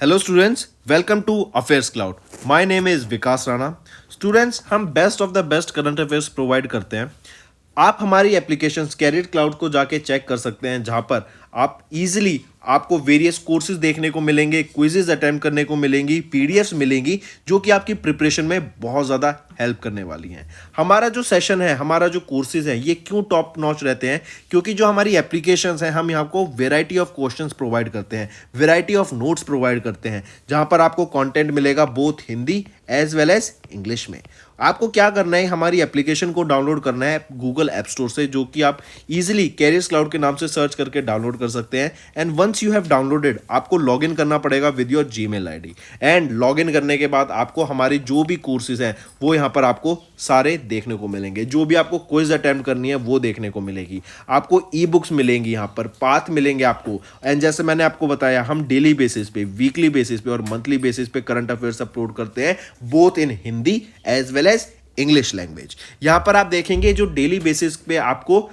Hello students, welcome to affairs cloud. My name is Vikas Rana. Students, हम best of the best current affairs provide करते हैं। आप हमारी application career cloud को जाके चेक कर सकते हैं, जहां पर आप इजीली आपको वेरियस कोर्सेज देखने को मिलेंगे, क्विजेज अटेम्प्ट करने को मिलेंगी, पीडीएफ्स मिलेंगी जो कि आपकी प्रिपरेशन में बहुत ज़्यादा हेल्प करने वाली हैं। हमारा जो सेशन है, हमारा जो कोर्सेज है, ये क्यों टॉप नॉच रहते हैं? क्योंकि जो हमारी एप्लीकेशंस हैं, हम यहाँ को वेराइटी ऑफ क्वेश्चंस प्रोवाइड करते हैं, वेराइटी ऑफ नोट्स प्रोवाइड करते हैं, जहां पर आपको कंटेंट मिलेगा both Hindi as well as English में। आपको क्या करना है, हमारी एप्लीकेशन को डाउनलोड करना है गूगल ऐप स्टोर से, जो कि आप इजीली कैरियर्स क्लाउड के नाम से सर्च करके डाउनलोड कर सकते हैं। And once you have downloaded, आपको लॉगिन करना पड़ेगा with your Gmail ID. And login करने के बाद आपको हमारी जो भी कोर्सेज हैं वो यहाँ पर आपको सारे देखने को मिलेंगे। जो भी आपको क्विज अटेम्प्ट करनी है वो देखने को मिलेगी। आपको ई बुक्स मिलेंगी, यहाँ पर पाथ मिलेंगे आपको। एंड जैसे मैंने आपको बताया, हम डेली बेसिस पे, वीकली बेसिस पे और मंथली बेसिस पे करंट अफेयर्स अपलोड करते हैं, both in Hindi as well as English language. यहां पर आप देखेंगे जो डेली बेसिस पे आपको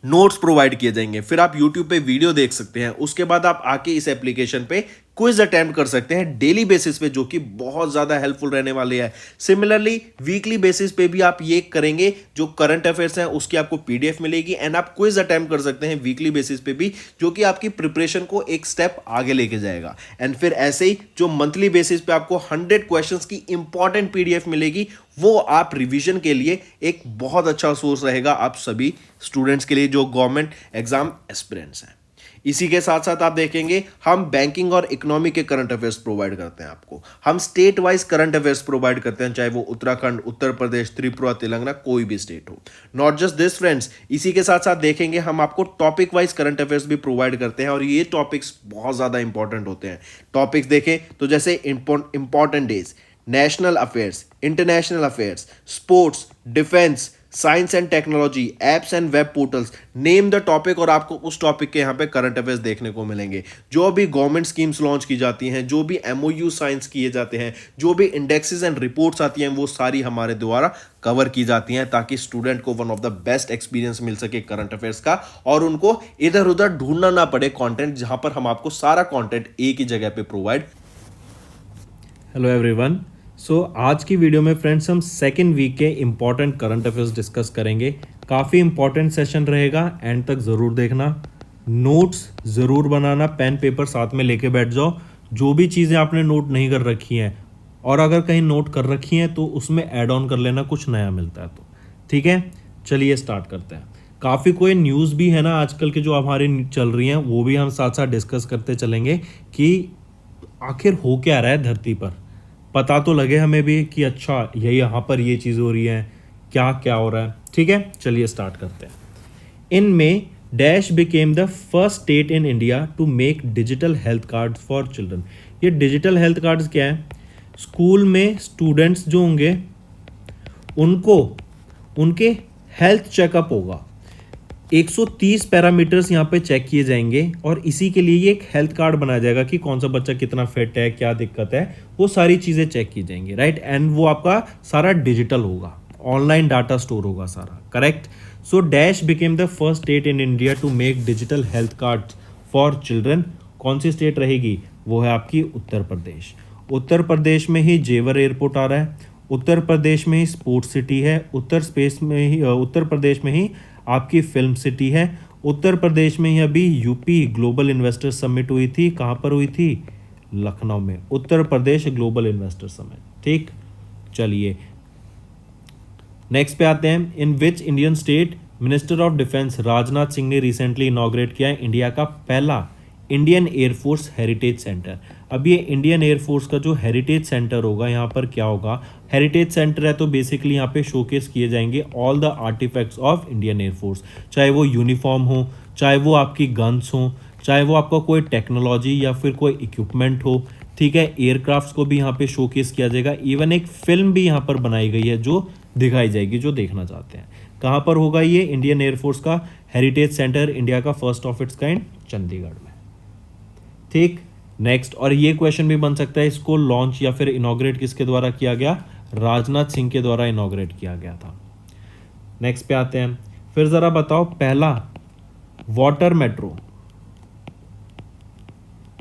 नोट्स प्रोवाइड किए जाएंगे, फिर आप यूट्यूब पे वीडियो देख सकते हैं, उसके बाद आप आके इस एप्लीकेशन पे क्विज अटेम्प्ट कर सकते हैं डेली बेसिस पे, जो कि बहुत ज़्यादा हेल्पफुल रहने वाले हैं। सिमिलरली वीकली बेसिस पे भी आप ये करेंगे, जो करंट अफेयर्स हैं उसकी आपको पीडीएफ मिलेगी एंड आप क्विज अटेम्प्ट कर सकते हैं वीकली बेसिस पे भी, जो कि आपकी प्रिपरेशन को एक स्टेप आगे लेके जाएगा। एंड फिर ऐसे ही जो मंथली बेसिस पे आपको 100 क्वेश्चंस की इंपॉर्टेंट पीडीएफ मिलेगी, वो आप रिवीजन के लिए एक बहुत अच्छा सोर्स रहेगा आप सभी स्टूडेंट्स के लिए जो गवर्नमेंट एग्जाम एस्पिरेंट्स हैं। इसी के साथ साथ आप देखेंगे, हम बैंकिंग और इकोनॉमी के करंट अफेयर्स प्रोवाइड करते हैं आपको। हम state wise current affairs provide करते हैं, चाहे वो उत्तराखंड, उत्तर प्रदेश, त्रिपुरा, तेलंगाना, कोई भी स्टेट हो। नॉट जस्ट दिस फ्रेंड्स, इसी के साथ साथ देखेंगे हम आपको टॉपिक वाइज करंट अफेयर्स भी प्रोवाइड करते हैं, और ये टॉपिक्स बहुत ज़्यादा इंपॉर्टेंट होते हैं। टॉपिक्स देखें तो जैसे important days, national affairs, international affairs, sports, defence, science and technology, apps and web portals, name the topic, और आपको उस टॉपिक के यहाँ पे करंट अफेयर्स देखने को मिलेंगे। जो भी गवर्नमेंट स्कीम्स लॉन्च की जाती हैं, जो भी एमओयू साइंस किए जाते हैं, जो भी इंडेक्सेस एंड रिपोर्ट्स आती हैं, वो सारी हमारे द्वारा कवर की जाती हैं, ताकि स्टूडेंट को one of the best experience मिल सके करंट अफेयर्स का, और उनको इधर उधर ढूंढना ना पड़े कंटेंट, जहां पर हम आपको सारा कंटेंट एक ही जगह पे प्रोवाइड। Hello everyone. सो आज की वीडियो में फ्रेंड्स हम सेकेंड वीक के इम्पॉर्टेंट करंट अफेयर्स डिस्कस करेंगे। काफ़ी इंपॉर्टेंट सेशन रहेगा, एंड तक ज़रूर देखना। नोट्स ज़रूर बनाना, पेन पेपर साथ में लेके बैठ जाओ। जो भी चीज़ें आपने नोट नहीं कर रखी हैं, और अगर कहीं नोट कर रखी हैं तो उसमें ऐड ऑन कर लेना, कुछ नया मिलता है तो। ठीक है, चलिए स्टार्ट करते हैं। काफ़ी कोई न्यूज़ भी है ना आजकल के जो हमारी चल रही हैं, वो भी हम साथ साथ डिस्कस करते चलेंगे कि आखिर हो क्या रहा है धरती पर। पता तो लगे हमें भी कि अच्छा ये यहाँ पर ये चीज़ हो रही है, क्या क्या हो रहा है। ठीक है, चलिए स्टार्ट करते हैं। इन में dash became the first state in India to make digital health card for children. ये डिजिटल हेल्थ कार्ड्स क्या है? स्कूल में स्टूडेंट्स जो होंगे उनको उनके हेल्थ चेकअप होगा। 130 पैरामीटर्स यहाँ पे चेक किए जाएंगे, और इसी के लिए ये एक हेल्थ कार्ड बनाया जाएगा कि कौन सा बच्चा कितना फिट है, क्या दिक्कत है, वो सारी चीज़ें चेक की जाएंगी, राइट। एंड वो आपका सारा डिजिटल होगा, ऑनलाइन डाटा स्टोर होगा सारा, correct. So dash became the first state in India to make digital health card for children. कौन सी स्टेट रहेगी? वो है आपकी उत्तर प्रदेश। उत्तर प्रदेश में ही जेवर एयरपोर्ट आ रहा है, उत्तर प्रदेश में ही स्पोर्ट्स सिटी है, उत्तर प्रदेश में ही आपकी फिल्म सिटी है, उत्तर प्रदेश में ही अभी यूपी ग्लोबल इन्वेस्टर समिट हुई थी। कहाँ पर हुई थी? लखनऊ में, Uttar Pradesh global investor summit. ठीक, चलिए नेक्स्ट पे आते हैं। In which Indian state minister of defence Rajnath Singh ने रिसेंटली इनॉग्रेट किया है इंडिया का पहला इंडियन एयरफोर्स हेरिटेज सेंटर। अब ये इंडियन एयरफोर्स का जो हेरिटेज सेंटर होगा, यहाँ पर क्या होगा? हेरिटेज सेंटर है तो बेसिकली यहाँ पे शोकेस किए जाएंगे all the artefacts of Indian air force, चाहे वो यूनिफॉर्म हो, चाहे वो आपकी गन्स हो, चाहे वो आपका कोई टेक्नोलॉजी या फिर कोई इक्विपमेंट हो। ठीक है, एयरक्राफ्ट्स को भी यहाँ पे शोकेस किया जाएगा। इवन एक फिल्म भी यहाँ पर बनाई गई है जो दिखाई जाएगी, जो देखना चाहते हैं। कहाँ पर होगा ये? इंडियन एयरफोर्स का हेरिटेज सेंटर, इंडिया का first of its kind, Chandigarh में। ठीक, नेक्स्ट। और ये क्वेश्चन भी बन सकता है, इसको लॉन्च या फिर इनॉग्रेट किसके द्वारा किया गया? राजनाथ सिंह के द्वारा इनॉग्रेट किया गया था। नेक्स्ट पे आते हैं। फिर जरा बताओ, पहला वाटर मेट्रो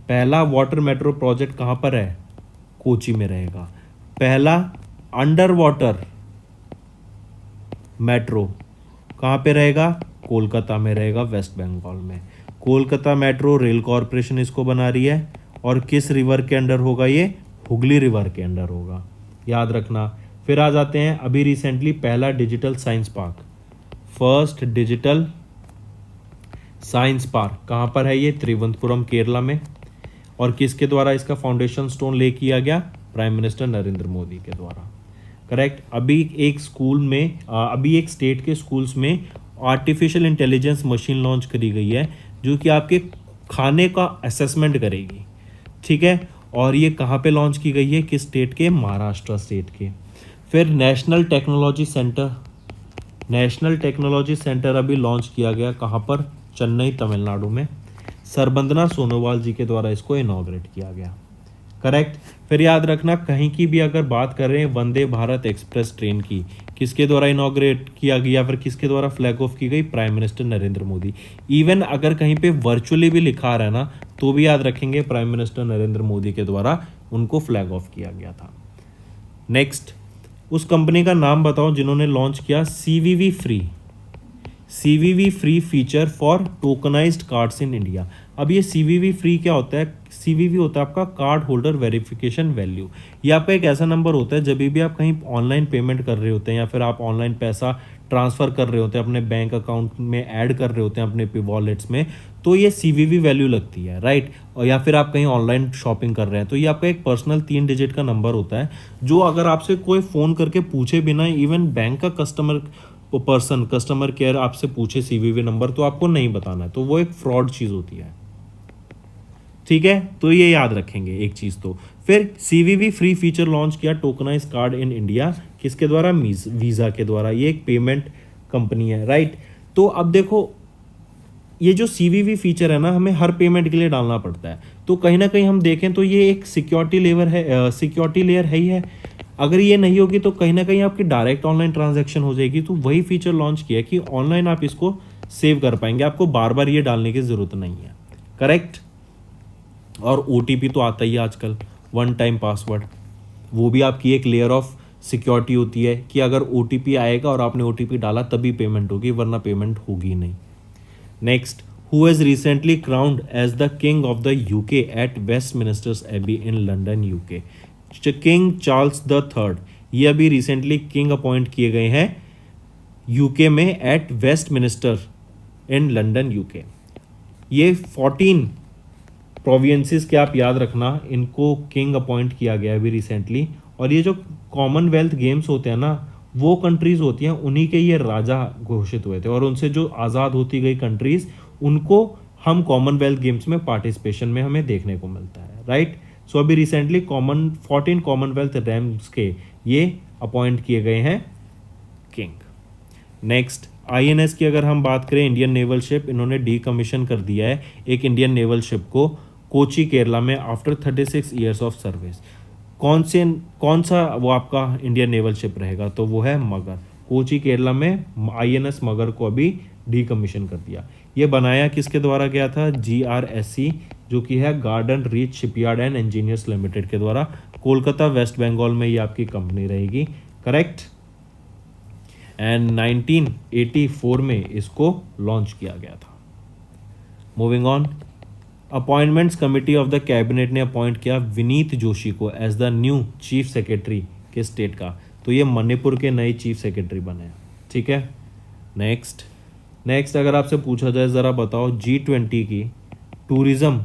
पहला वाटर मेट्रो प्रोजेक्ट कहाँ पर है? कोची में रहेगा। पहला अंडर वाटर मेट्रो कहाँ पे रहेगा? कोलकाता में रहेगा, वेस्ट बंगाल में। कोलकाता मेट्रो रेल कॉरपोरेशन इसको बना रही है और किस रिवर के अंडर होगा ये? हुगली रिवर के अंडर होगा, याद रखना। फिर आ जाते हैं अभी रिसेंटली पहला digital science park, first digital science park कहाँ पर है ये? त्रिवंतपुरम केरला में। और किसके द्वारा इसका फाउंडेशन स्टोन ले किया गया? प्राइम मिनिस्टर नरेंद्र मोदी के द्वारा। करेक्ट। अभी एक स्कूल में अभी एक स्टेट के स्कूल्स में आर्टिफिशियल इंटेलिजेंस मशीन लॉन्च करी गई है जो कि आपके खाने का असेसमेंट करेगी, ठीक है। और ये कहाँ पे लॉन्च की गई है? किस स्टेट के? महाराष्ट्र स्टेट के। फिर नेशनल टेक्नोलॉजी सेंटर अभी लॉन्च किया गया, कहाँ पर? चेन्नई, तमिलनाडु में। सरबंदना सोनोवाल जी के द्वारा इसको इनॉग्रेट किया गया, करेक्ट। फिर याद रखना कहीं की भी अगर बात कर रहे हैं वंदे भारत एक्सप्रेस ट्रेन की, किसके द्वारा इनॉग्रेट किया गया, फिर किसके द्वारा फ्लैग ऑफ की गई? Prime minister Narendra Modi. Even अगर कहीं पे वर्चुअली भी लिखा रहा है ना तो भी याद रखेंगे प्राइम मिनिस्टर नरेंद्र मोदी के द्वारा उनको फ्लैग ऑफ किया गया था। नेक्स्ट, उस कंपनी का नाम बताओ जिन्होंने लॉन्च किया CVV free feature for tokenized cards in India. अब ये सीवीवी फ्री क्या होता है? सीवीवी होता है आपका कार्ड होल्डर वेरिफिकेशन वैल्यू। ये आपका एक ऐसा नंबर होता है जब भी आप कहीं ऑनलाइन पेमेंट कर रहे होते हैं या फिर आप ऑनलाइन पैसा ट्रांसफ़र कर रहे होते हैं, अपने बैंक अकाउंट में ऐड कर रहे होते हैं अपने वॉलेट्स में, तो ये सीवीवी वैल्यू लगती है, राइट। और या फिर आप कहीं ऑनलाइन शॉपिंग कर रहे हैं तो ये आपका एक पर्सनल 3 डिजिट का नंबर होता है जो अगर आपसे कोई फ़ोन करके पूछे बिना, इवन बैंक का कस्टमर केयर आपसे पूछे सीवीवी नंबर, तो आपको नहीं बताना है, तो वो एक फ्रॉड चीज़ होती है, ठीक है। तो ये याद रखेंगे एक चीज़। तो फिर सीवीवी फ्री फीचर लॉन्च किया टोकनाइज कार्ड इन इंडिया, किसके द्वारा? वीज़ा के द्वारा। ये एक पेमेंट कंपनी है, राइट। तो अब देखो ये जो सीवीवी फीचर है ना, हमें हर पेमेंट के लिए डालना पड़ता है, तो कहीं ना कहीं हम देखें तो ये एक सिक्योरिटी लेयर है ही है। अगर ये नहीं होगी तो कहीं ना कहीं आपकी डायरेक्ट ऑनलाइन ट्रांजैक्शन हो जाएगी। तो वही फीचर लॉन्च किया कि ऑनलाइन आप इसको सेव कर पाएंगे, आपको बार बार ये डालने की ज़रूरत नहीं है, करेक्ट। और ओटीपी तो आता ही है आजकल, 1 टाइम पासवर्ड, वो भी आपकी एक लेयर ऑफ सिक्योरिटी होती है कि अगर ओटीपी आएगा और आपने ओटीपी डाला तभी पेमेंट होगी, वरना पेमेंट होगी नहीं। Next, who has recently crowned as the king of the UK at Westminster's Abbey in London UK? King Charles the third, ये अभी रिसेंटली किंग अपॉइंट किए गए हैं यूके में at Westminster in London UK. ये 14 provinces के आप याद रखना, इनको किंग अपॉइंट किया गया अभी रिसेंटली। और ये जो कॉमनवेल्थ गेम्स होते हैं ना, वो कंट्रीज़ होती हैं, उन्हीं के ये राजा घोषित हुए थे, और उनसे जो आज़ाद होती गई कंट्रीज़, उनको हम कॉमनवेल्थ गेम्स में पार्टिसिपेशन में हमें देखने को मिलता है, राइट। सो अभी रिसेंटली 14 कॉमनवेल्थ रैम्स के ये अपॉइंट किए गए हैं किंग। नेक्स्ट, आईएनएस की अगर हम बात करें, इंडियन नेवल शिप, इन्होंने डीकमीशन कर दिया है एक इंडियन नेवल शिप को कोची केरला में आफ्टर 36 ईयर्स ऑफ सर्विस। कौन सा वो आपका इंडियन नेवल शिप रहेगा? तो वो है मगर। कोची केरला में आईएनएस मगर को अभी डीकमीशन कर दिया। ये बनाया किसके द्वारा गया था? GRSC, जो कि है garden reach shipyard and engineers limited के द्वारा। कोलकाता, वेस्ट बंगाल में ये आपकी कंपनी रहेगी, करेक्ट। एंड 1984 में इसको लॉन्च किया गया था। Moving on, appointments committee of the cabinet ने अपॉइंट किया विनीत जोशी को as the new chief secretary के स्टेट का, तो ये मणिपुर के नए चीफ सेक्रेटरी बने, ठीक है। नेक्स्ट अगर आपसे पूछा जाए ज़रा बताओ G20 की tourism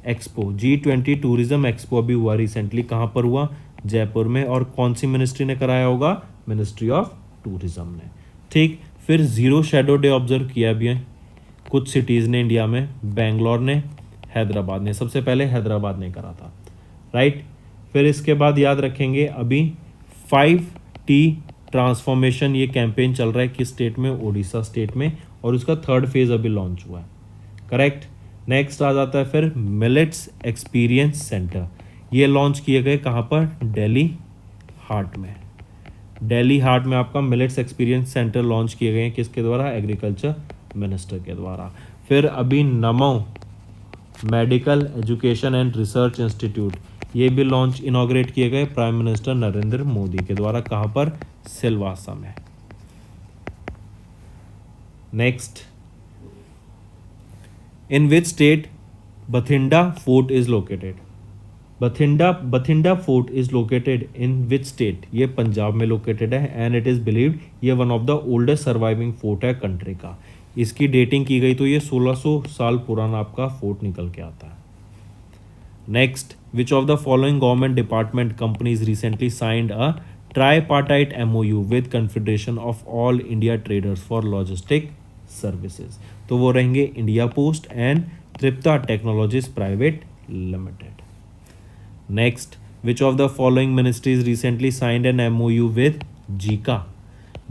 expo, G20 tourism expo अभी हुआ रिसेंटली, कहाँ पर हुआ? जयपुर में। और कौन सी मिनिस्ट्री ने कराया होगा? मिनिस्ट्री ऑफ टूरिज़्म ने, ठीक। फिर ज़ीरो शैडो डे ऑब्जर्व किया भी है कुछ सिटीज़ ने इंडिया में, बेंगलोर ने, हैदराबाद ने, सबसे पहले हैदराबाद ने करा था, राइट। फिर इसके बाद याद रखेंगे अभी 5T ट्रांसफॉर्मेशन, ये कैंपेन चल रहा है किस स्टेट में? उड़ीसा स्टेट में, और उसका 3rd फेज़ अभी लॉन्च हुआ है, करेक्ट। नेक्स्ट आ जाता है फिर मिलेट्स एक्सपीरियंस सेंटर, ये लॉन्च किए गए कहाँ पर? दिल्ली हाट में। दिल्ली हाट में आपका मिलेट्स एक्सपीरियंस सेंटर लॉन्च किए गए हैं किसके द्वारा? एग्रीकल्चर मिनिस्टर के द्वारा। फिर अभी नमो medical education and research institute, ये भी लॉन्च इनॉग्रेट किए गए प्राइम मिनिस्टर नरेंद्र मोदी के द्वारा। कहाँ पर? सिलवासा में। Next, in which state Bathinda fort is located? Bathinda fort is located in which state? ये पंजाब में लोकेटेड है एंड इट इज बिलीव्ड ये one of the oldest surviving fort है कंट्री का। इसकी डेटिंग की गई तो ये 1600 साल पुराना आपका फोर्ट निकल के आता है। Next, which of the following government department companies recently signed a tripartite MOU with confederation of all India traders for logistic services? तो वो रहेंगे India post and Tripta technologies private limited. Next, which of the following ministries recently signed an MOU with Zika?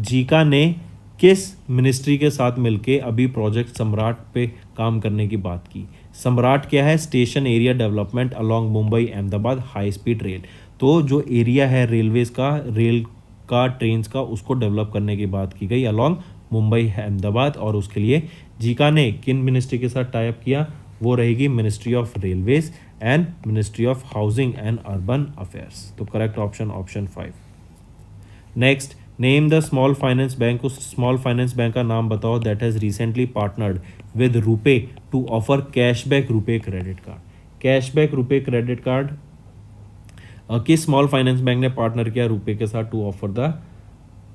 Zika ने किस ministry के साथ मिलके अभी project सम्राट पे काम करने की बात की? सम्राट क्या है? Station area development along Mumbai Ahmedabad high speed rail. तो जो एरिया है रेलवेज का, रेल का, ट्रेन्स का, उसको डेवलप करने की बात की गई अलॉन्ग मुंबई अहमदाबाद। और उसके लिए जीका ने किन मिनिस्ट्री के साथ टाई अप किया? वो रहेगी ministry of railways and ministry of housing and urban affairs. तो correct option 5। Next, name the small finance bank. उस स्मॉल फाइनेंस बैंक का नाम बताओ that has recently partnered with RuPay to offer cashback RuPay credit card. Cashback RuPay credit card किस small finance bank ने partner किया रुपे के साथ to offer the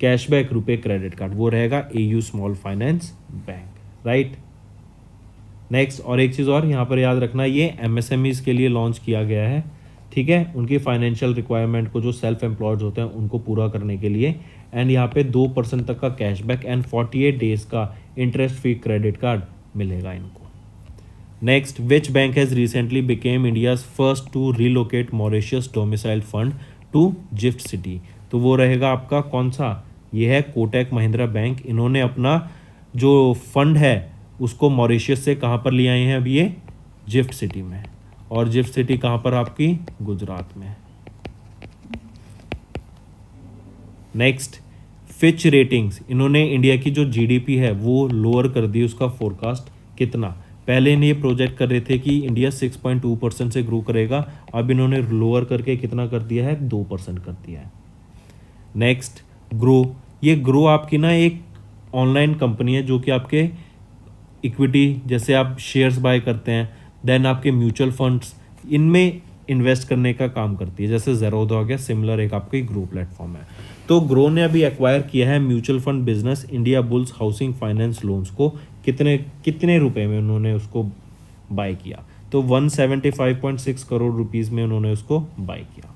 cashback RuPay credit card? वो रहेगा AU small finance bank, right. Next, और एक चीज़ और यहाँ पर याद रखना, ये MSMEs के लिए लॉन्च किया गया है, ठीक है, उनकी फाइनेंशियल रिक्वायरमेंट को, जो सेल्फ एम्प्लॉयड होते हैं उनको पूरा करने के लिए। एंड यहाँ पे 2% तक का कैशबैक एंड 48 डेज का इंटरेस्ट फ्री क्रेडिट कार्ड मिलेगा इनको। Next, which bank has recently became India's first to relocate Mauritius domicile fund to GIFT City? तो वो रहेगा आपका कौन सा? ये है कोटक महिंद्रा बैंक। इन्होंने अपना जो फंड है उसको मॉरिशियस से कहाँ पर ले आए हैं? अभी ये गिफ्ट सिटी में। और गिफ्ट सिटी कहाँ पर? आपकी गुजरात में। नेक्स्ट, फिच रेटिंग्स, इन्होंने इंडिया की जो GDP है वो लोअर कर दी, उसका फोरकास्ट कितना? पहले इन्हें ये प्रोजेक्ट कर रहे थे कि इंडिया 6.2% से ग्रो करेगा, अब इन्होंने लोअर करके कितना कर दिया है? 2% कर दिया है। नेक्स्ट, ग्रो, ये ग्रो आपकी ना एक ऑनलाइन कंपनी है जो कि आपके इक्विटी, जैसे आप शेयर्स बाय करते हैं, देन आपके म्यूचुअल फंड्स, इनमें इन्वेस्ट करने का काम करती है। जैसे ज़ेरोधा हो गया, सिमिलर एक आपकी ग्रो प्लेटफॉर्म है। तो ग्रो ने अभी एक्वायर किया है mutual fund business India bulls housing finance loans को। कितने रुपए में उन्होंने उसको बाय किया? तो 175.6 करोड़ रुपीज़ में उन्होंने उसको बाय किया।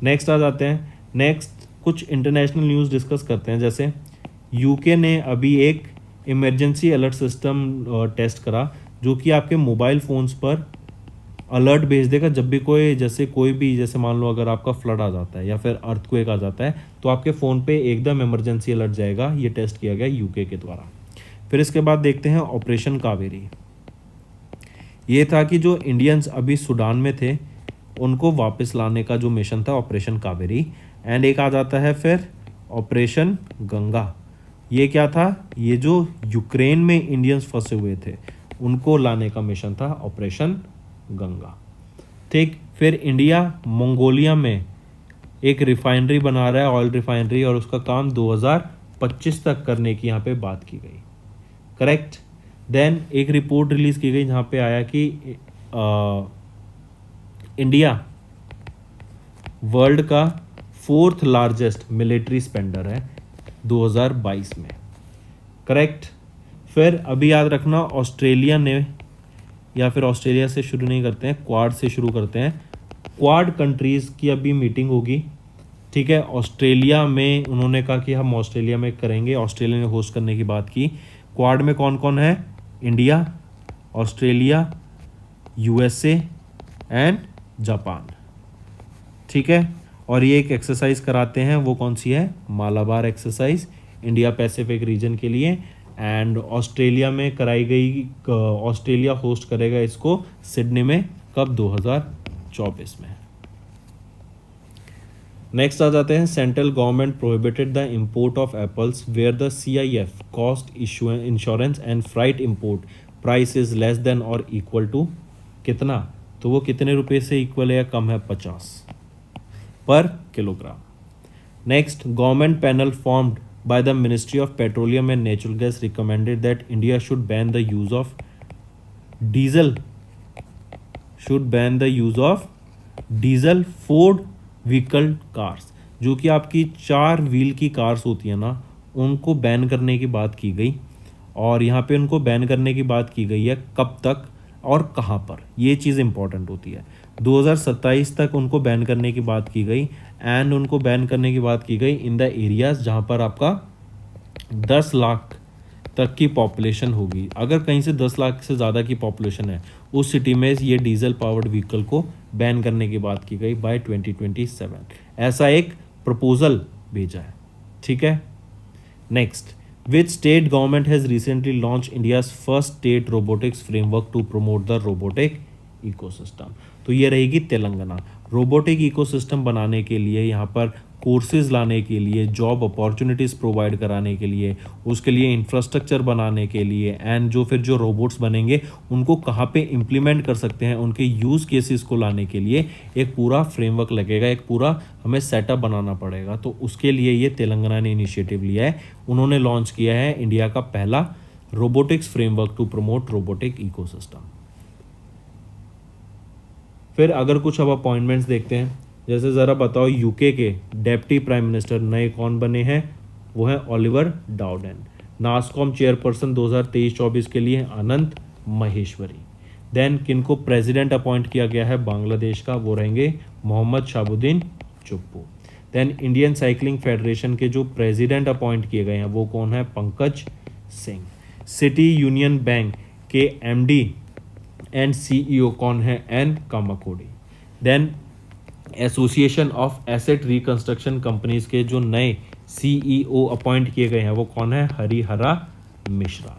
नेक्स्ट आ जाते हैं, नेक्स्ट कुछ इंटरनेशनल न्यूज़ डिस्कस करते हैं। जैसे UK ने अभी एक इमरजेंसी अलर्ट सिस्टम टेस्ट करा जो कि आपके मोबाइल फ़ोन्स पर अलर्ट भेज देगा जब भी जैसे मान लो अगर आपका फ्लड आ जाता है या फिर अर्थक्वेक आ जाता है तो आपके फ़ोन पे एकदम इमरजेंसी अलर्ट जाएगा। ये टेस्ट किया गया UK के द्वारा। फिर इसके बाद देखते हैं ऑपरेशन कावेरी। ये था कि जो इंडियंस अभी सूडान में थे उनको वापस लाने का जो मिशन था ऑपरेशन कावेरी। एंड एक आ जाता है फिर ऑपरेशन गंगा। ये क्या था? ये जो यूक्रेन में इंडियंस फंसे हुए थे उनको लाने का मिशन था ऑपरेशन गंगा, ठीक। फिर इंडिया मंगोलिया में एक रिफाइनरी बना रहा है, ऑयल रिफाइनरी, और उसका काम 2025 तक करने की यहाँ पे बात की गई, करेक्ट। देन एक रिपोर्ट रिलीज़ की गई जहाँ पे आया कि इंडिया वर्ल्ड का 4th लार्जेस्ट मिलिट्री स्पेंडर है 2022 में, करेक्ट। फिर अभी याद रखना ऑस्ट्रेलिया ने, या फिर ऑस्ट्रेलिया से शुरू नहीं करते हैं, क्वाड से शुरू करते हैं। क्वाड कंट्रीज़ की अभी मीटिंग होगी, ठीक है। ऑस्ट्रेलिया में उन्होंने कहा कि हम ऑस्ट्रेलिया में करेंगे, ऑस्ट्रेलिया ने होस्ट करने की बात की। क्वाड में कौन कौन है? India, Australia, USA and Japan, ठीक है। और ये एक एक्सरसाइज कराते हैं, वो कौन सी है? Malabar exercise, India Pacific region के लिए। एंड ऑस्ट्रेलिया में कराई गई, ऑस्ट्रेलिया होस्ट करेगा इसको सिडनी में, कब? 2024 में। नेक्स्ट आ जाते हैं, central government prohibited the import of apples where the CIF cost insurance and freight import price is less than और इक्वल टू कितना, तो वो कितने रुपए से इक्वल है या कम है, 50 पर kilogram. Next, government panel formed by the ministry of petroleum and natural gas recommended that India should ban the use of diesel diesel Ford vehicle cars, जो कि आपकी 4 व्हील की कार्स होती है ना, उनको बैन करने की बात की गई। और यहाँ पे उनको बैन करने की बात की गई है, कब तक और कहाँ पर, ये चीज़ इंपॉर्टेंट होती है। 2027 तक उनको बैन करने की बात की गई, एंड उनको बैन करने की बात की गई इन द एरियाज जहाँ पर आपका 10 लाख तक की पॉपुलेशन होगी। अगर कहीं से 10 लाख से ज़्यादा की पॉपुलेशन है, उस सिटी में ये डीजल पावर्ड व्हीकल को बैन करने की बात की गई बाय 2027। ऐसा एक प्रपोजल भेजा है, ठीक है। Next, which state government has recently launch India's first state robotics framework to promote the robotic ecosystem. तो ये रहेगी तेलंगाना। रोबोटिक इकोसिस्टम बनाने के लिए, यहाँ पर कोर्सेज लाने के लिए, जॉब अपॉर्चुनिटीज़ प्रोवाइड कराने के लिए, उसके लिए इंफ्रास्ट्रक्चर बनाने के लिए, एंड जो रोबोट्स बनेंगे उनको कहाँ पे इम्प्लीमेंट कर सकते हैं, उनके यूज़ केसेस को लाने के लिए एक पूरा फ्रेमवर्क लगेगा, एक पूरा हमें सेटअप बनाना पड़ेगा। तो उसके लिए ये तेलंगाना ने इनिशिएटिव लिया है। उन्होंने लॉन्च किया है इंडिया का पहला robotics framework to promote robotic ecosystem. फिर अगर कुछ अब अपॉइंटमेंट्स देखते हैं, जैसे ज़रा बताओ, यूके के डेप्टी प्राइम मिनिस्टर नए कौन बने हैं, वो है ओलिवर डाउडेन। नासकॉम चेयरपर्सन 2023-24 के लिए अनंत महेश्वरी। देन किनको प्रेसिडेंट अपॉइंट किया गया है बांग्लादेश का, वो रहेंगे Mohammed Shahabuddin Chuppu. Then Indian cycling federation के जो प्रेसिडेंट अपॉइंट किए गए हैं वो कौन है, Pankaj Singh. City union bank के एमडी एंड सीईओ कौन है, N Kamakodi. Then association of asset reconstruction companies के जो नए सीईओ अपॉइंट किए गए हैं वो कौन है, Harihara Mishra.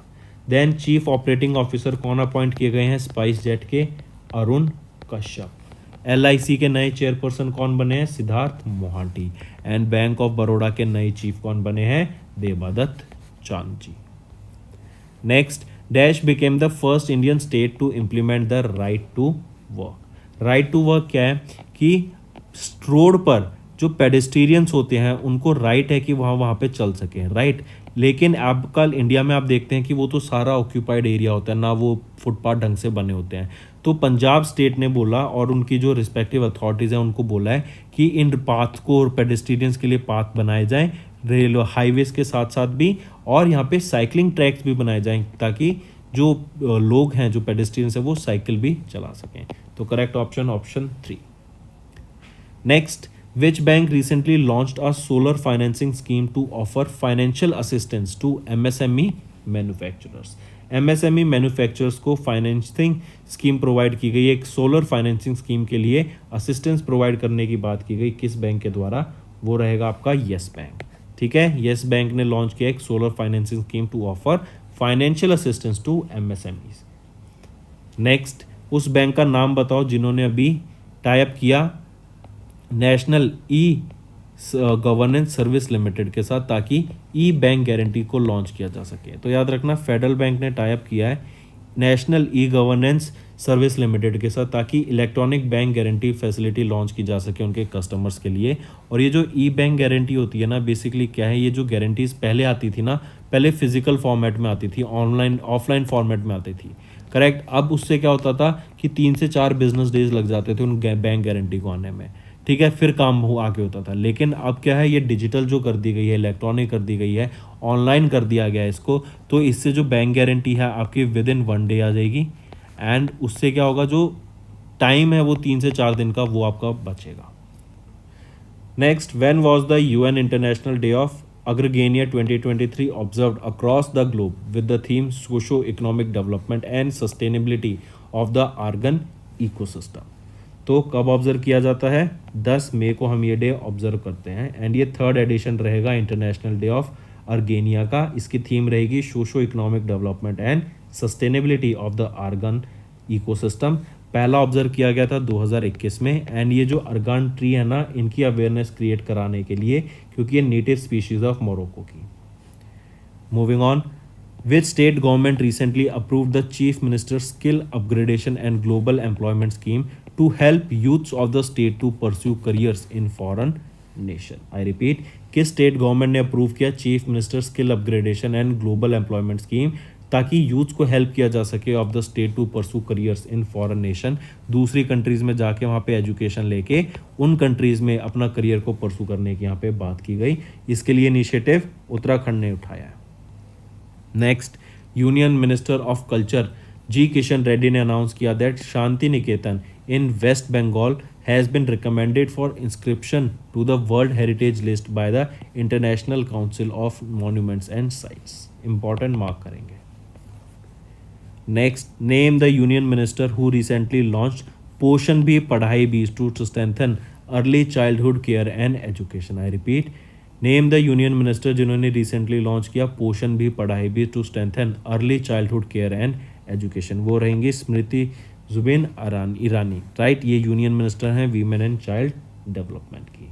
Then chief operating officer कौन अपॉइंट किए गए हैं, स्पाइस जेट के अरुण कश्यप। एलआईसी के नए चेयरपर्सन कौन बने हैं, Siddharth Mohanty. And bank of Baroda के नए चीफ कौन बने हैं, Debadatta Chand ji. Next, dash became the first Indian state to implement the right to work. Right to work क्या है कि रोड पर जो पेडेस्ट्रियंस होते हैं उनको राइट है कि वहाँ पे चल सकें, राइट। लेकिन अब कल इंडिया में आप देखते हैं कि वो तो सारा ऑक्यूपाइड एरिया होता है ना, वो फुटपाथ ढंग से बने होते हैं। तो पंजाब स्टेट ने बोला और उनकी जो रिस्पेक्टिव अथॉरिटीज़ हैं उनको बोला है कि इन पाथ को पेडेस्ट्रियंस के लिए पाथ बनाए जाएं, रेल हाईवेज के साथ साथ भी, और यहाँ पे साइकिलिंग ट्रैक्स भी बनाए जाएं ताकि जो लोग हैं, जो पेडेस्ट्रियंस हैं, वो साइकिल भी चला सकें। तो correct option 3। Next, which bank recently launched a solar financing scheme to offer financial assistance to MSME manufacturers। MSME manufacturers को फाइनेंसिंग स्कीम प्रोवाइड की गई, एक सोलर फाइनेंसिंग स्कीम के लिए असिस्टेंस प्रोवाइड करने की बात की गई। किस बैंक के द्वारा, वो रहेगा आपका येस बैंक, ठीक है। येस बैंक ने लॉन्च किया एक solar financing scheme to offer financial assistance to MSMEs। Next, उस बैंक का नाम बताओ जिन्होंने अभी टाइप किया national e governance service limited के साथ, ताकि ई बैंक गारंटी को लॉन्च किया जा सके। तो याद रखना, फेडरल बैंक ने टाइप किया है national e governance service limited के साथ, ताकि electronic bank guarantee facility launch की जा सके उनके कस्टमर्स के लिए। और ये जो ई बैंक गारंटी होती है ना, बेसिकली क्या है, ये जो गारंटीज पहले आती थी ना, पहले फिजिकल फॉर्मेट में आती थी, ऑनलाइन ऑफलाइन फॉर्मेट में आती थी, करेक्ट। अब उससे क्या होता था कि 3 से 4 बिजनेस डेज लग जाते थे उन बैंक गारंटी को आने में, ठीक है, फिर काम हो आगे होता था। लेकिन अब क्या है, ये डिजिटल जो कर दी गई है, इलेक्ट्रॉनिक कर दी गई है, ऑनलाइन कर दिया गया है इसको। तो इससे जो बैंक गारंटी है आपकी विद इन 1 डे आ जाएगी, एंड उससे क्या होगा, जो टाइम है वो 3 से 4 दिन का, वो आपका बचेगा। Next, when was the UN international day of argania 2023 observed across the globe with the theme socio economic development and sustainability of the argan ecosystem. तो कब ऑब्जर्व किया जाता है, 10 मई को हम ये डे ऑब्जर्व करते हैं। एंड ये 3rd एडिशन रहेगा इंटरनेशनल डे ऑफ अर्गेनिया का। इसकी थीम रहेगी socio economic development and sustainability of the argan ecosystem. पहला ऑब्जर्व किया गया था 2021 में। एंड ये जो अर्गान ट्री है ना, इनकी अवेयरनेस क्रिएट कराने के लिए, क्योंकि ये नेटिव स्पीशीज ऑफ मोरक्को की। Moving on, Which state government recently approved the Chief Minister's Skill Upgradation and Global Employment Scheme to help youths of the state to pursue careers in foreign nation? I repeat, किस state government ने approve किया chief minister skill upgradation and global employment scheme ताकि youth को help किया जा सके of the state to pursue careers in foreign nation, दूसरी countries में जाके वहाँ पे एजुकेशन लेके उन कंट्रीज में अपना करियर को परसू करने की यहाँ पे बात की गई। इसके लिए इनिशिएटिव उत्तराखंड ने उठाया है। Next, union minister of culture G Kishan Reddy ने अनाउंस किया that Shanti Niketan in West Bengal has been recommended for inscription to the world heritage list by the international council of monuments and sites. Important mark करेंगे। Next, name the union minister who recently launched Poshan भी पढ़ाई भी to strengthen early childhood care and education. I repeat, name the union minister जिन्होंने recently launch किया पोषण भी पढ़ाई भी to strengthen early childhood care and education. वो रहेंगी स्मृति जुबिन ईरानी, राइट। ये यूनियन मिनिस्टर हैं वीमेन एंड चाइल्ड डेवलपमेंट की।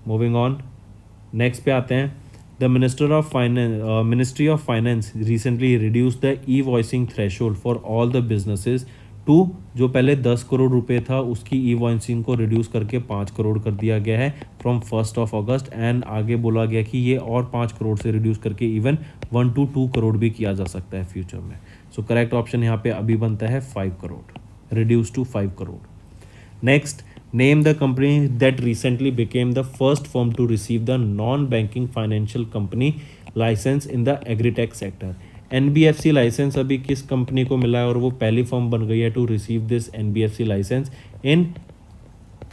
मूविंग ऑन, नेक्स्ट पे आते हैं। The ministry of finance recently reduce the e invoicing threshold for all the businesses to, जो पहले 10 करोड़ रुपए था उसकी ई वॉइसिंग को रिड्यूस करके 5 करोड़ कर दिया गया है फ्रॉम 1 अगस्त। एंड आगे बोला गया कि ये और 5 करोड़ से रिड्यूस करके इवन 1 to 2 करोड़ भी किया जा सकता है फ्यूचर में। सो करेक्ट ऑप्शन यहाँ पे अभी बनता है 5 crore, reduce to 5 crore. Next, name the company that recently became the first firm to receive the non banking financial company license in the agritech sector. NBFC license अभी किस कंपनी को मिला है और वो पहली फर्म बन गई है to receive this NBFC license in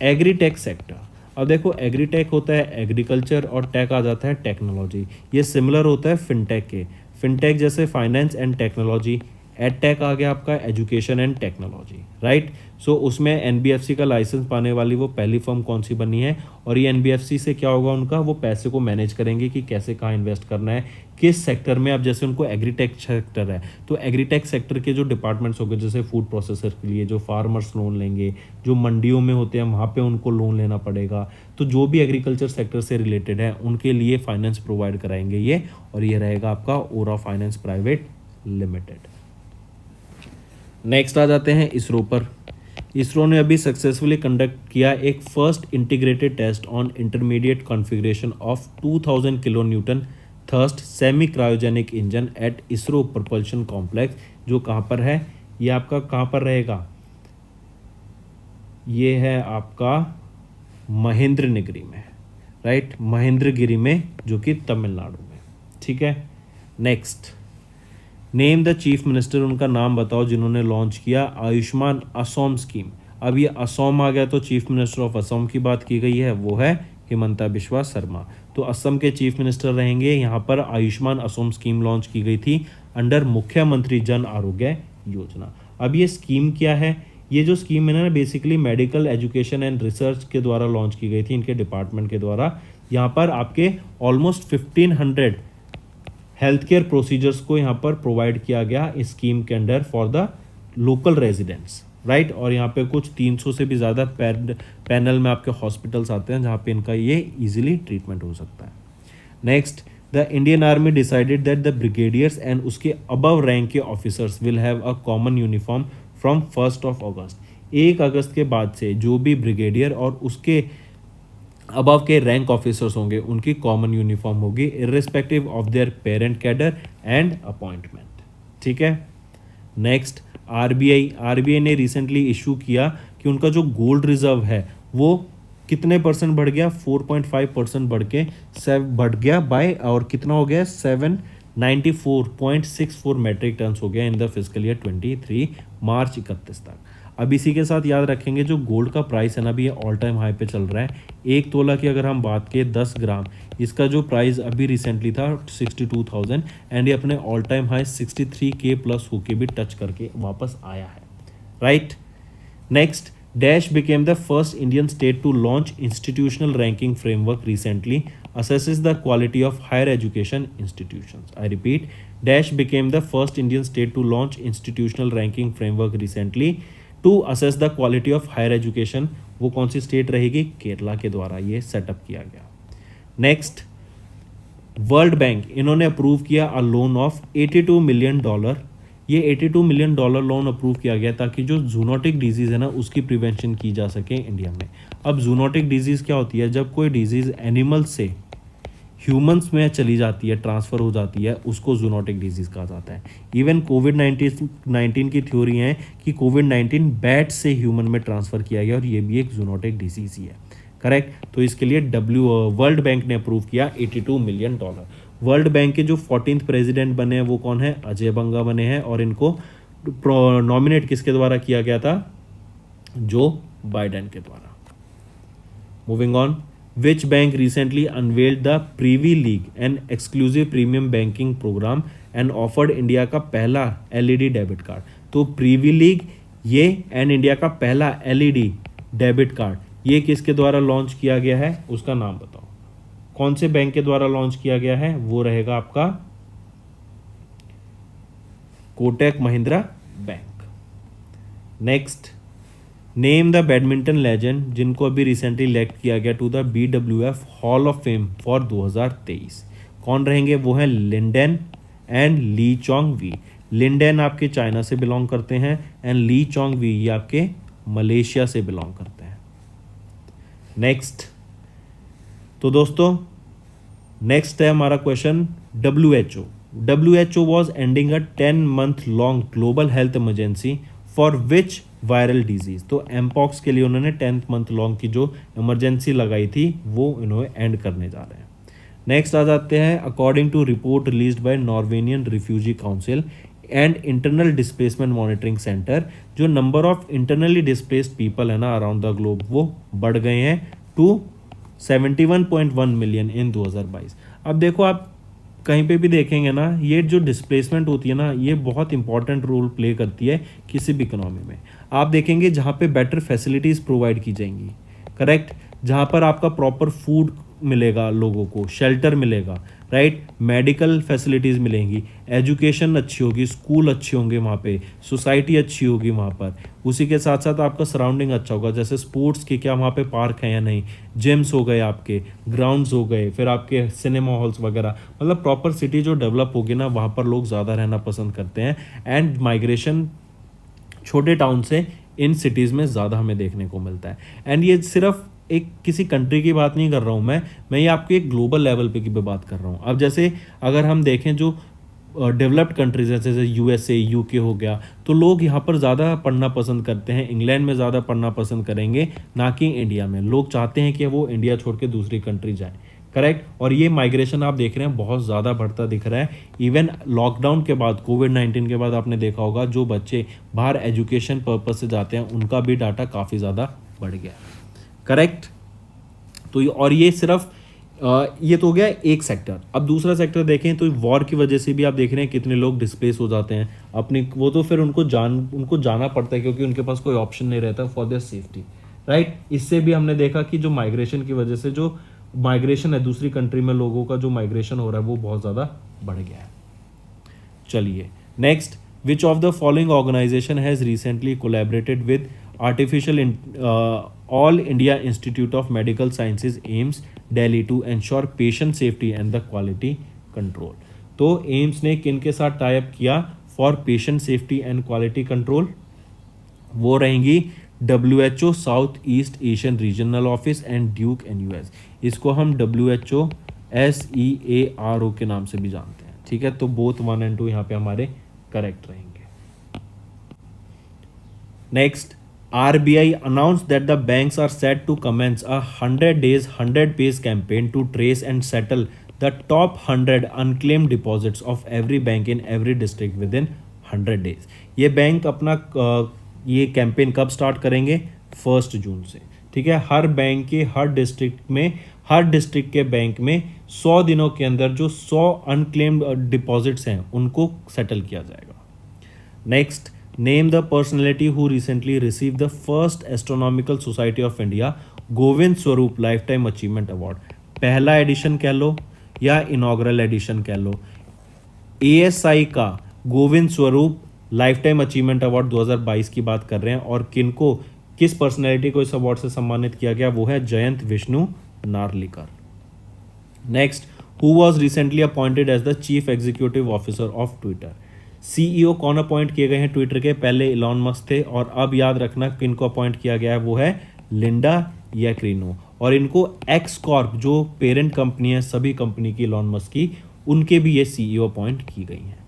agritech sector. अब देखो, एग्रीटेक होता है एग्रीकल्चर और टेक आ जाता है टेक्नोलॉजी। ये सिमिलर होता है फिनटेक के। फिनटेक जैसे फाइनेंस एंड टेक्नोलॉजी, एडटेक आ गया आपका एजुकेशन एंड टेक्नोलॉजी, राइट। सो उसमें NBFC का लाइसेंस पाने वाली वो पहली फर्म कौन सी बनी है, और ये NBFC से क्या होगा उनका, वो पैसे को मैनेज करेंगे कि कैसे कहाँ इन्वेस्ट करना है, किस सेक्टर में। अब जैसे उनको एग्रीटेक सेक्टर है तो एग्रीटेक सेक्टर के जो डिपार्टमेंट्स हो गए, जैसे फूड प्रोसेसर के लिए जो फार्मर्स लोन लेंगे, जो मंडियों में होते हैं वहाँ पे उनको लोन लेना पड़ेगा। तो जो भी एग्रीकल्चर सेक्टर से रिलेटेड है उनके लिए फाइनेंस प्रोवाइड कराएंगे ये, और ये रहेगा आपका ओरा फाइनेंस प्राइवेट लिमिटेड। नेक्स्ट आ जाते हैं इसरो पर। इसरो ने अभी सक्सेसफुली कंडक्ट किया एक first integrated test on intermediate configuration of 2000 kilo newton thrust semi cryogenic engine at ISRO propulsion complex, जो कहाँ पर है, ये आपका कहाँ पर रहेगा, ये है आपका महेंद्रगिरी में, राइट, महेंद्रगिरी में, जो कि तमिलनाडु में, ठीक है। Next, name the chief minister, उनका नाम बताओ जिन्होंने लॉन्च किया आयुष्मान असोम स्कीम। अब ये असोम आ गया तो चीफ मिनिस्टर ऑफ असोम की बात की गई है, वो है हिमंता बिश्वा शर्मा। तो असम के चीफ मिनिस्टर रहेंगे। यहाँ पर आयुष्मान असोम स्कीम लॉन्च की गई थी अंडर मुख्यमंत्री जन आरोग्य योजना। अब ये स्कीम क्या है, ये जो स्कीम है ना basically medical education and research के द्वारा लॉन्च की गई थी, इनके डिपार्टमेंट के द्वारा। यहाँ पर आपके ऑलमोस्ट 1500 हेल्थ केयर प्रोसीजर्स को यहाँ पर प्रोवाइड किया गया इस स्कीम के under for the local residents, right. और यहाँ पे कुछ 300 से भी ज़्यादा पैनल में आपके हॉस्पिटल्स आते हैं जहाँ पे इनका ये इजीली ट्रीटमेंट हो सकता है। Next, the Indian army decided that the brigadiers and उसके अबव रैंक के officers will have a common uniform from 1 अगस्त। 1 अगस्त के बाद से जो भी ब्रिगेडियर और उसके अबव के रैंक ऑफिसर्स होंगे उनकी कॉमन यूनिफॉर्म होगी irrespective of their parent cadre and appointment, ठीक है। नेक्स्ट, आरबीआई ने रिसेंटली इशू किया कि उनका जो गोल्ड रिजर्व है वो कितने परसेंट बढ़ गया, 4.5% बढ़ गया बाय, और कितना हो गया 794.64 मैट्रिक टन्स हो गया इन द फिजिकल ईयर 23 मार्च 31 तक। अब इसी के साथ याद रखेंगे जो गोल्ड का प्राइस है ना अभी ये ऑल टाइम हाई पे चल रहा है। 1 तोला की अगर हम बात करें 10 ग्राम, इसका जो प्राइस अभी रिसेंटली था 62,000 एंड ये अपने all time high 63K plus होके भी टच करके वापस आया है, right. Next, dash became the first Indian state to launch institutional ranking framework recently assesses the quality of higher education institutions. I repeat, Dash became the first Indian state to launch institutional ranking framework recently to assess the quality of higher education. वो कौन सी state रहेगी, केरला के द्वारा ये setup किया गया। Next, world bank इन्होंने अप्रूव किया अ लोन ऑफ $82 मिलियन। ये $82 मिलियन लोन अप्रूव किया गया ताकि जो जूनोटिक डिजीज़ है ना उसकी प्रिवेंशन की जा सके इंडिया में। अब जूनोटिक डिजीज़ क्या होती है? जब कोई डिजीज़ एनिमल से ह्यूमंस में चली जाती है, ट्रांसफ़र हो जाती है, उसको जूनोटिक डिजीज़ कहा जाता है। इवन कोविड-19 की थ्योरी है कि कोविड-19 बैट से ह्यूमन में ट्रांसफ़र किया गया और ये भी एक जूनोटिक डिजीज़ ही है। करेक्ट। तो इसके लिए वर्ल्ड बैंक ने अप्रूव किया $82 मिलियन। वर्ल्ड बैंक के जो 14th प्रेसिडेंट बने हैं वो कौन है? अजय बंगा बने हैं और इनको नॉमिनेट किसके द्वारा किया गया था? जो बाइडेन के द्वारा। Moving on, which bank recently unveiled the Privy League, an exclusive premium banking program and offered India का पहला LED डेबिट कार्ड। तो प्रीवी लीग ये एंड इंडिया का पहला LED डेबिट कार्ड ये किसके द्वारा लॉन्च किया गया है? उसका नाम बताओ। कौन से बैंक के द्वारा लॉन्च किया गया है? वो रहेगा आपका Kotak Mahindra bank. Next, name the badminton legend जिनको अभी रिसेंटली इलेक्ट किया गया to the BWF hall of fame for 2023। कौन रहेंगे? वो हैं Lin Dan and Lee Chong Wei. Lin Dan आपके चाइना से बिलोंग करते हैं एंड ली चोंग वी ये आपके मलेशिया से बिलोंग करते हैं। नेक्स्ट, तो दोस्तों नेक्स्ट है हमारा question WHO was ending a 10-month long global health emergency for which viral disease. तो एमपॉक्स के लिए उन्होंने 10th मंथ लॉन्ग की जो इमरजेंसी लगाई थी वो इन्होंने एंड करने जा रहे हैं। नेक्स्ट आ जाते हैं, according to report released by Norwegian refugee council and internal displacement monitoring centre, जो number of internally displaced people है ना अराउंड द ग्लोब वो बढ़ गए हैं टू 71.1 मिलियन इन 2022। अब देखो आप कहीं पे भी देखेंगे ना ये जो डिस्प्लेसमेंट होती है ना ये बहुत इंपॉर्टेंट रोल प्ले करती है किसी भी इकोनॉमी में। आप देखेंगे जहाँ पे बेटर फैसिलिटीज़ प्रोवाइड की जाएंगी, करेक्ट, जहाँ पर आपका प्रॉपर फूड मिलेगा, लोगों को शेल्टर मिलेगा, राइट, मेडिकल फैसिलिटीज़ मिलेंगी, एजुकेशन अच्छी होगी, स्कूल अच्छे होंगे वहाँ पे, सोसाइटी अच्छी होगी वहाँ पर, उसी के साथ साथ आपका सराउंडिंग अच्छा होगा, जैसे स्पोर्ट्स के क्या वहाँ पे पार्क हैं या नहीं, जिम्स हो गए, आपके ग्राउंड्स हो गए, फिर आपके सिनेमा हॉल्स वगैरह, मतलब प्रॉपर सिटी जो डेवलप होगी ना वहाँ पर लोग ज़्यादा रहना पसंद करते हैं। एंड माइग्रेशन छोटे टाउन से इन सिटीज़ में ज़्यादा हमें देखने को मिलता है। एंड ये सिर्फ एक किसी कंट्री की बात नहीं कर रहा हूँ मैं ये आपके एक ग्लोबल लेवल पे की बात कर रहा हूँ। अब जैसे अगर हम देखें जो डेवलप्ड कंट्रीज हैं जैसे USA UK हो गया, तो लोग यहाँ पर ज़्यादा पढ़ना पसंद करते हैं, इंग्लैंड में ज़्यादा पढ़ना पसंद करेंगे ना कि इंडिया में। लोग चाहते हैं कि वो इंडिया छोड़ के दूसरी कंट्री जाए, करेक्ट। और ये माइग्रेशन आप देख रहे हैं बहुत ज़्यादा बढ़ता दिख रहा है। इवन लॉकडाउन के बाद, कोविड-19 के बाद आपने देखा होगा जो बच्चे बाहर एजुकेशन पर्पस से जाते हैं उनका भी डाटा काफ़ी ज़्यादा बढ़ गया, करेक्ट। तो और ये सिर्फ ये तो हो गया एक सेक्टर। अब दूसरा सेक्टर देखें तो वॉर की वजह से भी आप देख रहे हैं कितने लोग डिस्प्लेस हो जाते हैं अपनी, वो तो फिर उनको जाना पड़ता है क्योंकि उनके पास कोई ऑप्शन नहीं रहता फॉर देयर सेफ्टी, राइट। इससे भी हमने देखा कि जो माइग्रेशन की वजह से जो माइग्रेशन है दूसरी कंट्री में लोगों का जो माइग्रेशन हो रहा है वो बहुत ज़्यादा बढ़ गया है। चलिए next, which of the following organization has recently collaborated with artificial all India institute of medical sciences AIIMS Delhi to ensure patient safety and the quality control. तो एम्स ने किन के साथ टाइप किया for patient safety and quality control? वो रहेंगी WHO south east Asian regional office and Duke NUS। इसको हम WHO SEARO के नाम से भी जानते हैं, ठीक है। तो बोथ 1 and 2 यहाँ पे हमारे करेक्ट रहेंगे। Next, RBI announced that the banks are set to commence a 100 days 100 pays campaign to trace and settle the top 100 unclaimed deposits of every bank in every district within 100 days। ये bank अपना ये campaign कब start करेंगे? 1 जून से, ठीक है। हर bank के हर district के बैंक में 100 दिनों के अंदर जो 100 अनक्लेम्ड डिपॉजिट्स हैं उनको सेटल किया जाएगा। Next, name the personality who recently receive the first astronomical society of India Govind Swarup life time achievement award. पहला एडिशन कह लो या इनॉग्रल एडिशन कह लो, ASI का Govind Swarup life time achievement award 2022 की बात कर रहे हैं। और किनको, किस पर्सनैलिटी को इस अवार्ड से सम्मानित किया गया? वो है Jayant Vishnu Narlikar. Next, who was recently appointed as the chief executive officer of Twitter. CEO कौन अपॉइंट किए गए हैं ट्विटर के? पहले इलॉन मस्क थे, और अब याद रखना किन को अपॉइंट किया गया है, वो है लिंडा यैक्रिनो। और इनको एक्स कॉर्प जो पेरेंट कंपनी है सभी कंपनी की इलॉन मस्क की, उनके भी ये सीईओ अपॉइंट की गई हैं।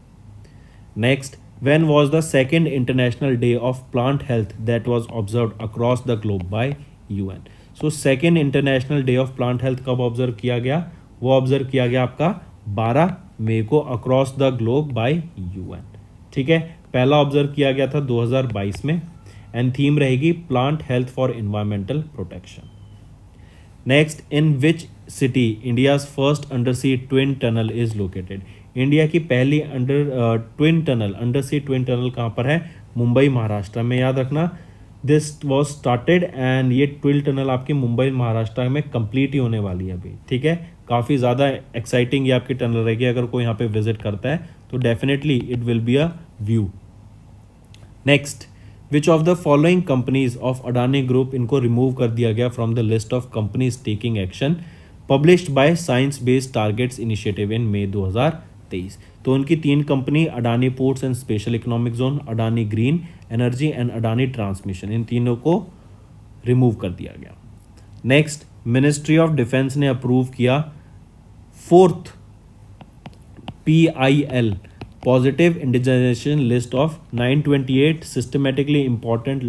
Next, when was the second international day of plant health that was observed across the globe by UN? So second international day of plant health कब ऑब्जर्व किया गया? वो ऑब्जर्व किया गया आपका 12 मई को across the globe by UN। ठीक है, पहला ऑब्जर्व किया गया था 2022 में, एंड थीम रहेगी plant health for environmental protection. Next, in which city India's first under sea twin tunnel is located? India की पहली अंडर सी ट्विन टनल कहाँ पर है? मुंबई महाराष्ट्र में। याद रखना, दिस वॉज स्टार्टेड एंड ये ट्विन टनल आपकी मुंबई महाराष्ट्र में कंप्लीट ही होने वाली है अभी। ठीक है, काफ़ी ज़्यादा एक्साइटिंग ये आपकी टनल रहेगी। अगर कोई यहाँ पे विजिट करता है तो definitely it will be a view. Next, which of the following companies of Adani group, इनको रिमूव कर दिया गया from the list of companies taking action published by science based targets initiative in May 2023। तो उनकी 3 company, Adani ports and special economic zone, Adani green energy and Adani transmission, इन तीनों को remove कर दिया गया। नेक्स्ट, मिनिस्ट्री ऑफ डिफेंस ने अप्रूव किया 4th PIL positive indigenisation list of 928 systematically important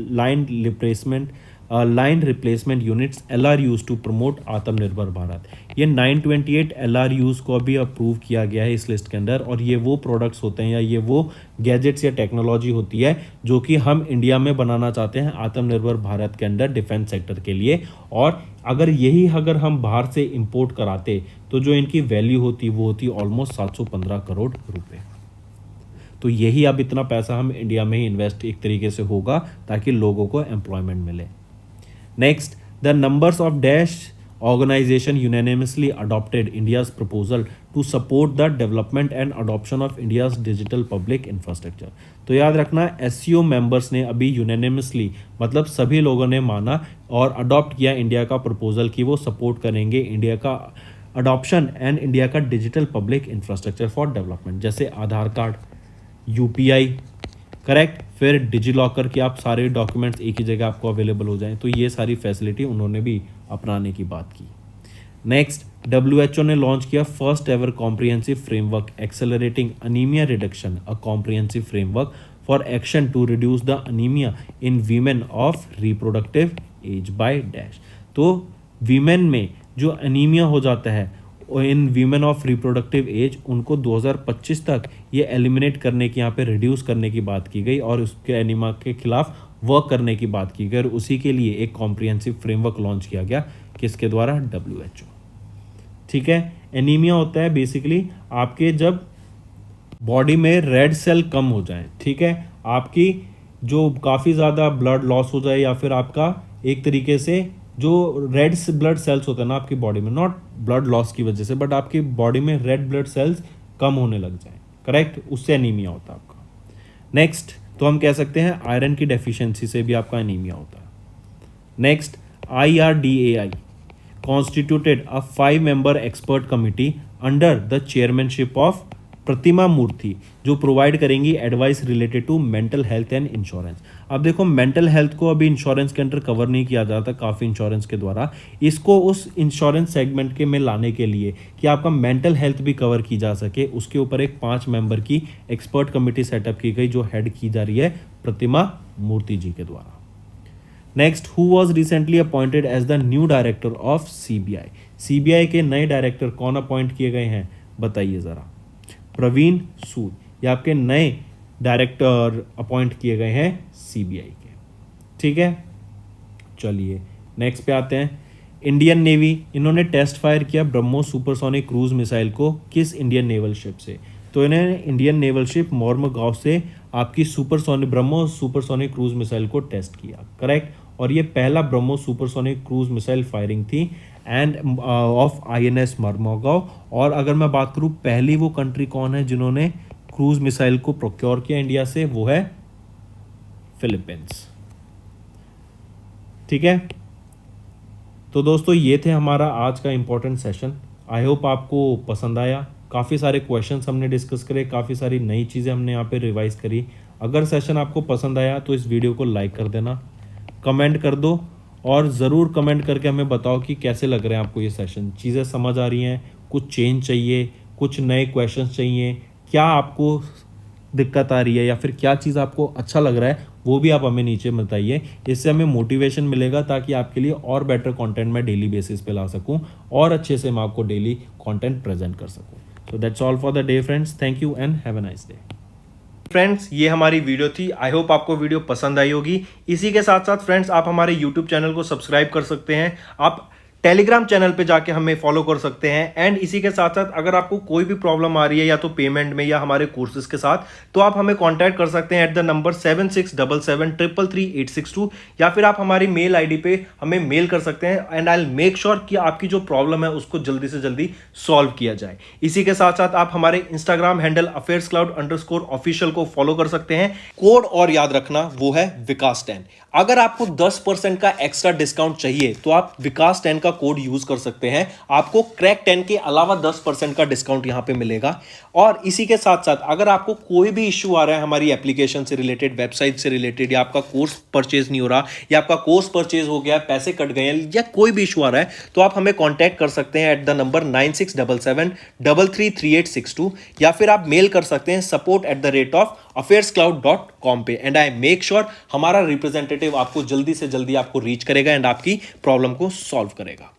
line replacement units LRUs to promote Atmanirbhar Bharat. ये 928 LRUs को अभी अप्रूव किया गया है इस लिस्ट के अंदर, और ये वो प्रोडक्ट्स होते हैं या ये वो गैजेट्स या टेक्नोलॉजी होती है जो कि हम इंडिया में बनाना चाहते हैं आत्मनिर्भर भारत के अंदर डिफेंस सेक्टर के लिए। और अगर हम बाहर से इंपोर्ट कराते तो जो इनकी वैल्यू होती वो होती ऑलमोस्ट 715 करोड़ रुपए। तो यही अब इतना पैसा हम इंडिया में ही इन्वेस्ट एक तरीके से होगा ताकि लोगों को एम्प्लॉयमेंट मिले। Next, the numbers of dash organization unanimously adopted India's proposal to support the development and adoption of India's digital public infrastructure. तो याद रखना, SCO मेंबर्स ने अभी यूनानिमसली मतलब सभी लोगों ने माना और अडॉप्ट किया इंडिया का प्रपोजल कि वो सपोर्ट करेंगे इंडिया का अडॉप्शन एंड इंडिया का digital public infrastructure for development, जैसे आधार कार्ड, UPI, करेक्ट, फिर डिजी लॉकर की आप सारे डॉक्यूमेंट्स एक ही जगह आपको अवेलेबल हो जाएं। तो ये सारी फैसिलिटी उन्होंने भी अपनाने की बात की। नेक्स्ट, WHO ने लॉन्च किया first ever comprehensive framework accelerating anaemia reduction, a comprehensive framework for action to reduce the anaemia in women of reproductive age by dash. तो वीमेन में जो अनीमिया हो जाता है in women of reproductive age, उनको 2025 तक ये एलिमिनेट करने की, यहाँ पे रिड्यूस करने की बात की गई और उसके एनीमिया के खिलाफ वर्क करने की बात की गई। और उसी के लिए एक कॉम्प्रिहेंसिव फ्रेमवर्क लॉन्च किया गया, किसके द्वारा? WHO। ठीक है, एनीमिया होता है बेसिकली आपके जब बॉडी में रेड सेल कम हो जाए, ठीक है, आपकी जो काफ़ी ज़्यादा ब्लड लॉस हो जाए, या फिर आपका एक तरीके से जो रेड ब्लड सेल्स होते हैं ना आपकी बॉडी में, नॉट ब्लड लॉस की वजह से, बट आपकी बॉडी में रेड ब्लड सेल्स कम होने लग जाए, करेक्ट, उससे एनीमिया होता है आपका। नेक्स्ट, तो हम कह सकते हैं आयरन की डेफिशिएंसी से भी आपका एनीमिया होता है। Next, IRDAI constituted a 5 member expert committee under the chairmanship of Pratima Murthy, जो प्रोवाइड करेंगी advice related to mental health and insurance. अब देखो, मेंटल हेल्थ को अभी इंश्योरेंस के अंडर कवर नहीं किया जाता काफ़ी इंश्योरेंस के द्वारा, इसको उस इंश्योरेंस सेगमेंट के में लाने के लिए कि आपका मेंटल हेल्थ भी कवर की जा सके, उसके ऊपर एक 5 मेंबर की एक्सपर्ट कमेटी सेटअप की गई, जो हेड की जा रही है प्रतिमा मूर्ति जी के द्वारा। Next, who was recently appointed as the new director of CBI। CBI के नए डायरेक्टर कौन अपॉइंट किए गए हैं, बताइए ज़रा? प्रवीण सूद, ये आपके नए डायरेक्टर अपॉइंट किए गए हैं CBI के। ठीक है, चलिए नेक्स्ट पे आते हैं। इंडियन नेवी, इन्होंने टेस्ट फायर किया ब्रह्मोस सुपरसोनिक क्रूज मिसाइल को किस इंडियन नेवल शिप से? तो इन्हें इंडियन नेवल शिप मॉर्मगांव से आपकी ब्रह्मोस सुपरसोनिक क्रूज मिसाइल को टेस्ट किया, करेक्ट, और ये पहला BrahMos supersonic cruise missile firing थी एंड ऑफ INS मॉर्मगांव। और अगर मैं बात करूँ पहली वो कंट्री कौन है जिन्होंने क्रूज मिसाइल को प्रोक्योर किया इंडिया से, वो है फिलीपींस। ठीक है, तो दोस्तों ये थे हमारा आज का इंपॉर्टेंट सेशन। आई होप आपको पसंद आया। काफ़ी सारे क्वेश्चंस हमने डिस्कस करे, काफ़ी सारी नई चीज़ें हमने यहाँ पे रिवाइज करी। अगर सेशन आपको पसंद आया तो इस वीडियो को लाइक कर देना, कमेंट कर दो और ज़रूर कमेंट करके हमें बताओ कि कैसे लग रहे हैं आपको ये सेशन। चीज़ें समझ आ रही हैं, कुछ चेंज चाहिए, कुछ नए क्वेश्चंस चाहिए, क्या आपको दिक्कत आ रही है या फिर क्या चीज़ आपको अच्छा लग रहा है, वो भी आप हमें नीचे बताइए। इससे हमें मोटिवेशन मिलेगा ताकि आपके लिए और बेटर कंटेंट मैं डेली बेसिस पे ला सकूं और अच्छे से मैं आपको डेली कंटेंट प्रेजेंट कर सकूं। So that's all for the day friends. Thank you and have a nice day. Friends, ये हमारी वीडियो थी। आई होप आपको वीडियो पसंद आई होगी। इसी के साथ साथ फ्रेंड्स, आप हमारे यूट्यूब चैनल को सब्सक्राइब कर सकते हैं, आप टेलीग्राम चैनल पे जाके हमें फॉलो कर सकते हैं। एंड इसी के साथ साथ अगर आपको कोई भी प्रॉब्लम आ रही है या तो पेमेंट में या हमारे कोर्सेज के साथ, तो आप हमें कांटेक्ट कर सकते हैं एट द नंबर 7677333862, या फिर आप हमारी मेल आईडी पे हमें मेल कर सकते हैं and I will make sure कि आपकी जो प्रॉब्लम है उसको जल्दी से जल्दी सॉल्व किया जाए। इसी के साथ साथ आप हमारे इंस्टाग्राम हैंडल affairscloud_official को फॉलो कर सकते हैं। कोड और याद रखना, वो है विकास 10। अगर आपको 10% का एक्स्ट्रा डिस्काउंट चाहिए तो आप विकास 10 का कोड यूज कर सकते हैं, आपको क्रैक 10 के अलावा 10% का डिस्काउंट यहां पे मिलेगा। और इसी के साथ साथ अगर आपको कोई भी इश्यू आ रहा है हमारी एप्लीकेशन से रिलेटेड, वेबसाइट से रिलेटेड, या आपका कोर्स परचेज नहीं हो रहा, या आपका कोर्स परचेज हो गया, पैसे कट गए हैं, या कोई भी इशू आ रहा है, तो आप हमें कॉन्टैक्ट कर सकते हैं एट द नंबर 9677333862, या फिर आप मेल कर सकते हैं support@affairscloud.com पे। एंड आई मेक श्योर हमारा रिप्रेजेंटेटिव आपको जल्दी से जल्दी आपको रीच करेगा एंड आपकी प्रॉब्लम को सॉल्व करेगा।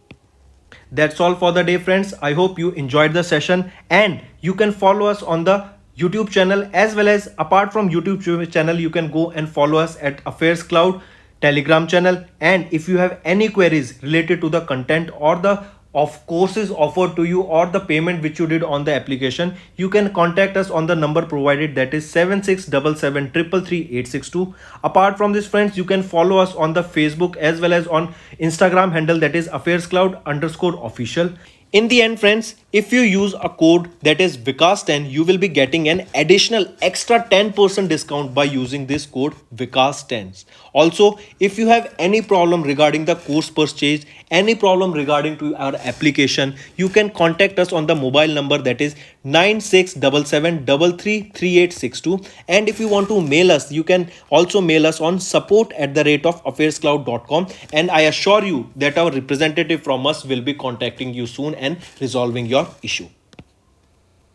That's all for the day, friends. I hope you enjoyed the session, and you can follow us on the YouTube channel, as well as apart from YouTube channel, you can go and follow us at Affairs Cloud Telegram channel. And if you have any queries related to the content or the of courses offered to you or the payment which you did on the application, you can contact us on the number provided, that is 7677333862. Apart from this, friends, you can follow us on the Facebook as well as on Instagram handle, that is affairscloud_official. In the end, friends, if you use a code that is Vikas10, you will be getting an additional extra 10% discount by using this code Vikas10. Also, if you have any problem regarding the course purchase, any problem regarding to our application, you can contact us on the mobile number, that is 9677333862. And if you want to mail us, you can also mail us on support@affairscloud.com, and I assure you that our representative from us will be contacting you soon and resolving your issue.